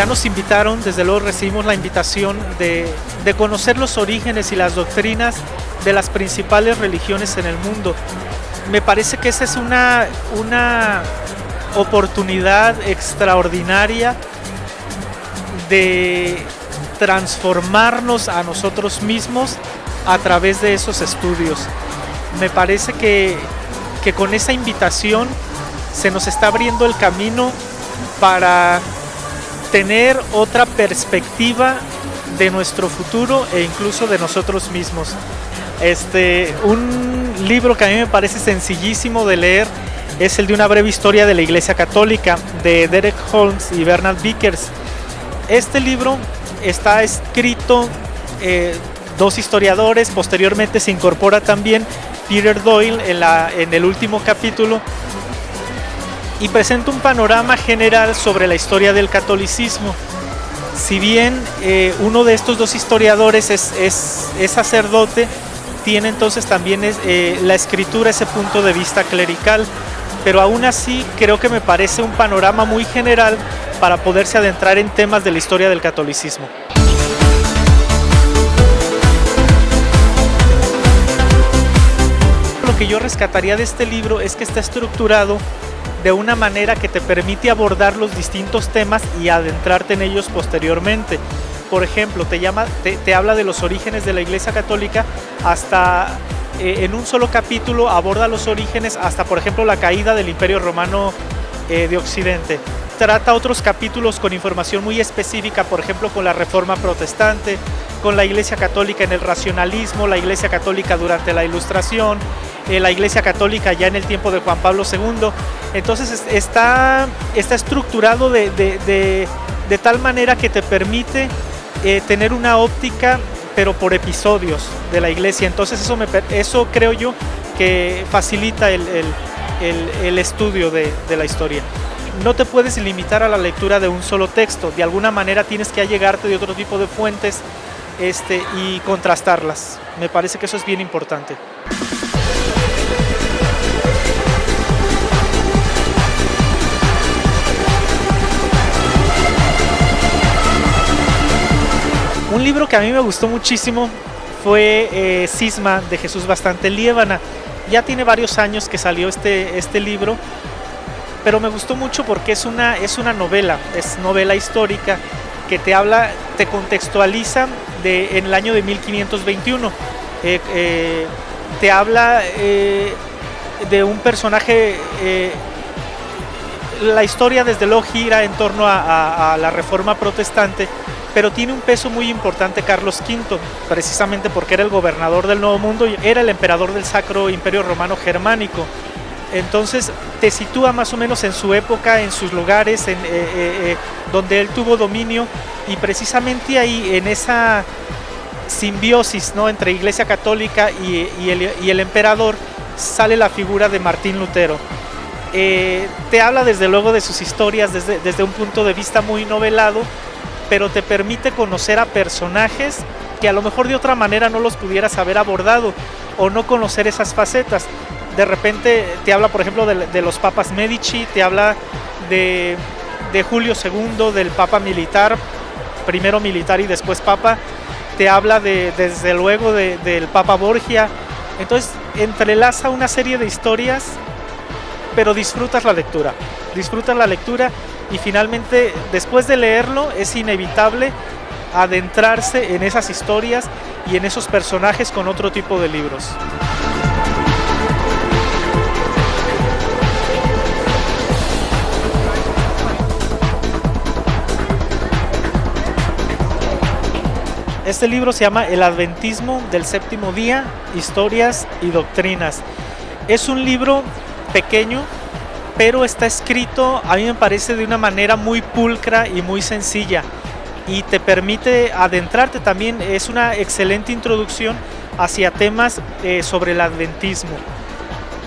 ya nos invitaron, desde luego recibimos la invitación de conocer los orígenes y las doctrinas de las principales religiones en el mundo. Me parece que esa es una oportunidad extraordinaria de transformarnos a nosotros mismos a través de esos estudios. Me parece que con esa invitación se nos está abriendo el camino para tener otra perspectiva de nuestro futuro e incluso de nosotros mismos. Un libro que a mí me parece sencillísimo de leer es el de Una breve historia de la Iglesia Católica, de Derek Holmes y Bernard Vickers. Este libro está escrito dos historiadores, posteriormente se incorpora también Peter Doyle en el último capítulo, y presenta un panorama general sobre la historia del catolicismo. Si bien uno de estos dos historiadores es sacerdote, tiene entonces también la escritura ese punto de vista clerical, pero aún así creo que me parece un panorama muy general para poderse adentrar en temas de la historia del catolicismo. Lo que yo rescataría de este libro es que está estructurado de una manera que te permite abordar los distintos temas y adentrarte en ellos posteriormente. Por ejemplo, te habla de los orígenes de la Iglesia Católica, hasta en un solo capítulo aborda los orígenes hasta, por ejemplo, la caída del Imperio Romano de Occidente. Trata otros capítulos con información muy específica, por ejemplo, con la Reforma Protestante, con la Iglesia Católica en el racionalismo, la Iglesia Católica durante la Ilustración, la Iglesia Católica ya en el tiempo de Juan Pablo II. Entonces está estructurado de tal manera que te permite tener una óptica, pero por episodios de la Iglesia. Entonces eso creo yo que facilita el estudio de la historia. No te puedes limitar a la lectura de un solo texto, de alguna manera tienes que allegarte de otro tipo de fuentes y contrastarlas. Me parece que eso es bien importante. Un libro que a mí me gustó muchísimo fue Cisma, de Jesús Bastante Liébana. Ya tiene varios años que salió este libro, pero me gustó mucho porque es una novela, es novela histórica que te contextualiza en el año de 1521. Te habla de un personaje, la historia desde luego gira en torno a la Reforma Protestante, pero tiene un peso muy importante Carlos V, precisamente porque era el gobernador del Nuevo Mundo y era el emperador del Sacro Imperio Romano Germánico. Entonces te sitúa más o menos en su época, en sus lugares, donde él tuvo dominio, y precisamente ahí, en esa simbiosis, ¿no?, entre Iglesia Católica y el emperador, sale la figura de Martín Lutero. Te habla desde luego de sus historias desde un punto de vista muy novelado, pero te permite conocer a personajes que a lo mejor de otra manera no los pudieras haber abordado o no conocer esas facetas. De repente te habla, por ejemplo, de los papas Medici, te habla de Julio II, del papa militar, primero militar y después papa, te habla desde luego del papa Borgia. Entonces entrelaza una serie de historias, pero disfrutas la lectura y finalmente, después de leerlo, es inevitable adentrarse en esas historias y en esos personajes con otro tipo de libros. Este libro se llama El Adventismo del Séptimo Día, Historias y Doctrinas. Es un libro pequeño, pero está escrito, a mí me parece, de una manera muy pulcra y muy sencilla, y te permite adentrarte también. Es una excelente introducción hacia temas sobre el adventismo.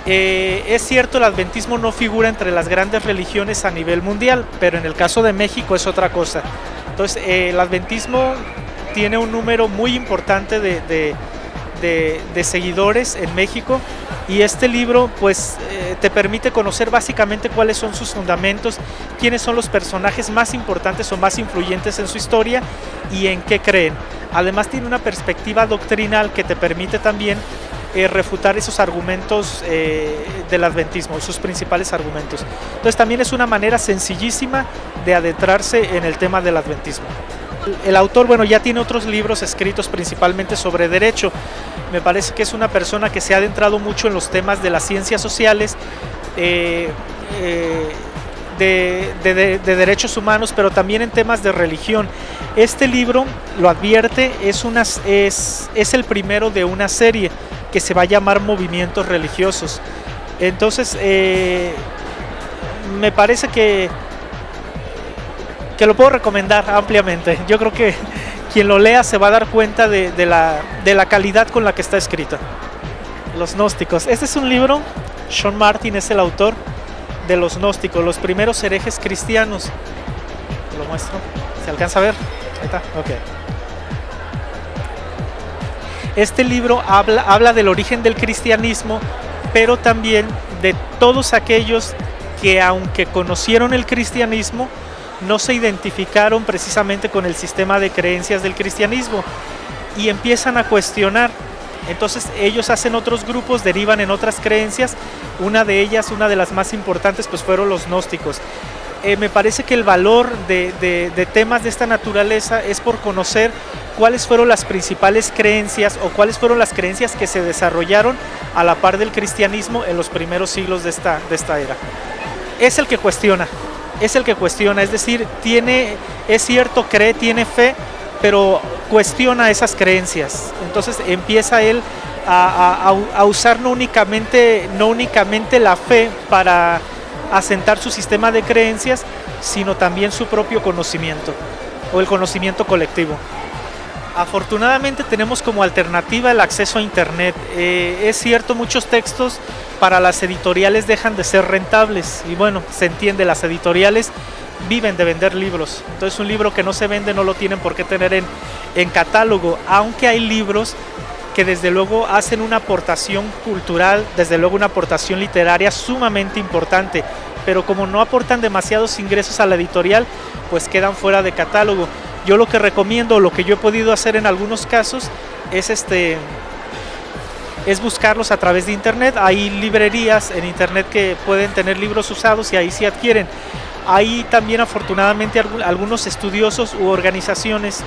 Es cierto, el adventismo no figura entre las grandes religiones a nivel mundial, pero en el caso de México es otra cosa. Entonces el adventismo tiene un número muy importante de de seguidores en México, y este libro pues te permite conocer básicamente cuáles son sus fundamentos, quiénes son los personajes más importantes o más influyentes en su historia y en qué creen. Además tiene una perspectiva doctrinal que te permite también refutar esos argumentos del adventismo, sus principales argumentos. Entonces también es una manera sencillísima de adentrarse en el tema del adventismo. El autor, bueno, ya tiene otros libros escritos principalmente sobre derecho. Me parece que es una persona que se ha adentrado mucho en los temas de las ciencias sociales, de derechos humanos, pero también en temas de religión. Este libro, lo advierte, es el primero de una serie que se va a llamar Movimientos Religiosos. Entonces, me parece que lo puedo recomendar ampliamente. Yo creo que quien lo lea se va a dar cuenta de la calidad con la que está escrita. Los gnósticos. Este es un libro, Sean Martin es el autor de Los gnósticos, los primeros herejes cristianos. Te lo muestro. ¿Se alcanza a ver? Ahí está. Ok. Este libro habla del origen del cristianismo, pero también de todos aquellos que, aunque conocieron el cristianismo, no se identificaron precisamente con el sistema de creencias del cristianismo y empiezan a cuestionar. Entonces ellos hacen otros grupos, derivan en otras creencias. Una de ellas, una de las más importantes, pues fueron los gnósticos. Me parece que el valor de temas de esta naturaleza es por conocer cuáles fueron las principales creencias o cuáles fueron las creencias que se desarrollaron a la par del cristianismo en los primeros siglos de esta era. Es el que cuestiona, es decir, es cierto, cree, tiene fe, pero cuestiona esas creencias. Entonces empieza él a usar no únicamente la fe para asentar su sistema de creencias, sino también su propio conocimiento o el conocimiento colectivo. Afortunadamente tenemos como alternativa el acceso a internet. Es cierto, muchos textos para las editoriales dejan de ser rentables y bueno, se entiende, las editoriales viven de vender libros. Entonces un libro que no se vende no lo tienen por qué tener en catálogo, aunque hay libros que desde luego hacen una aportación cultural, desde luego una aportación literaria sumamente importante, pero como no aportan demasiados ingresos a la editorial, pues quedan fuera de catálogo. Yo lo que recomiendo, lo que yo he podido hacer en algunos casos, es buscarlos a través de internet. Hay librerías en internet que pueden tener libros usados y ahí sí adquieren. Hay también afortunadamente algunos estudiosos u organizaciones,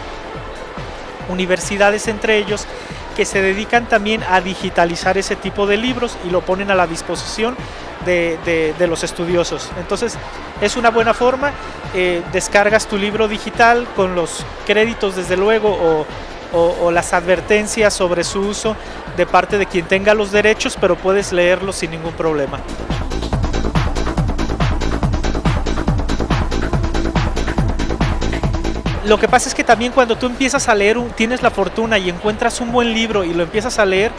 universidades entre ellos, que se dedican también a digitalizar ese tipo de libros y lo ponen a la disposición de los estudiosos. Entonces es una buena forma, descargas tu libro digital con los créditos desde luego o las advertencias sobre su uso de parte de quien tenga los derechos, pero puedes leerlo sin ningún problema. Lo que pasa es que también cuando tú empiezas a leer, tienes la fortuna y encuentras un buen libro y lo empiezas a leer,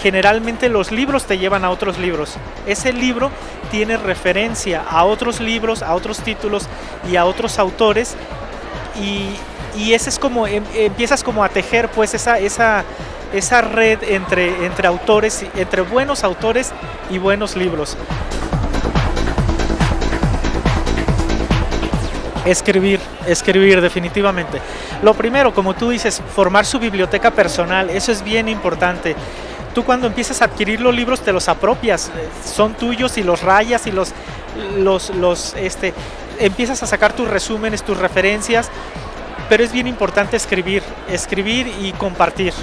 generalmente los libros te llevan a otros libros. Ese libro tiene referencia a otros libros, a otros títulos y a otros autores, y ese es como empiezas como a tejer pues esa red entre autores, entre buenos autores y buenos libros. Escribir definitivamente. Lo primero, como tú dices, formar su biblioteca personal, eso es bien importante. Tú cuando empiezas a adquirir los libros te los apropias, son tuyos y los rayas y empiezas a sacar tus resúmenes, tus referencias, pero es bien importante escribir y compartir.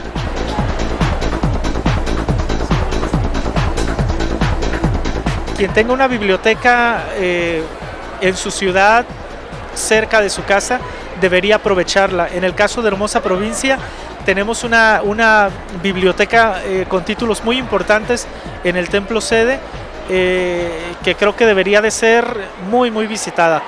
Quien tenga una biblioteca en su ciudad, cerca de su casa, debería aprovecharla. En el caso de Hermosa Provincia tenemos una biblioteca con títulos muy importantes en el templo sede, que creo que debería de ser muy visitada.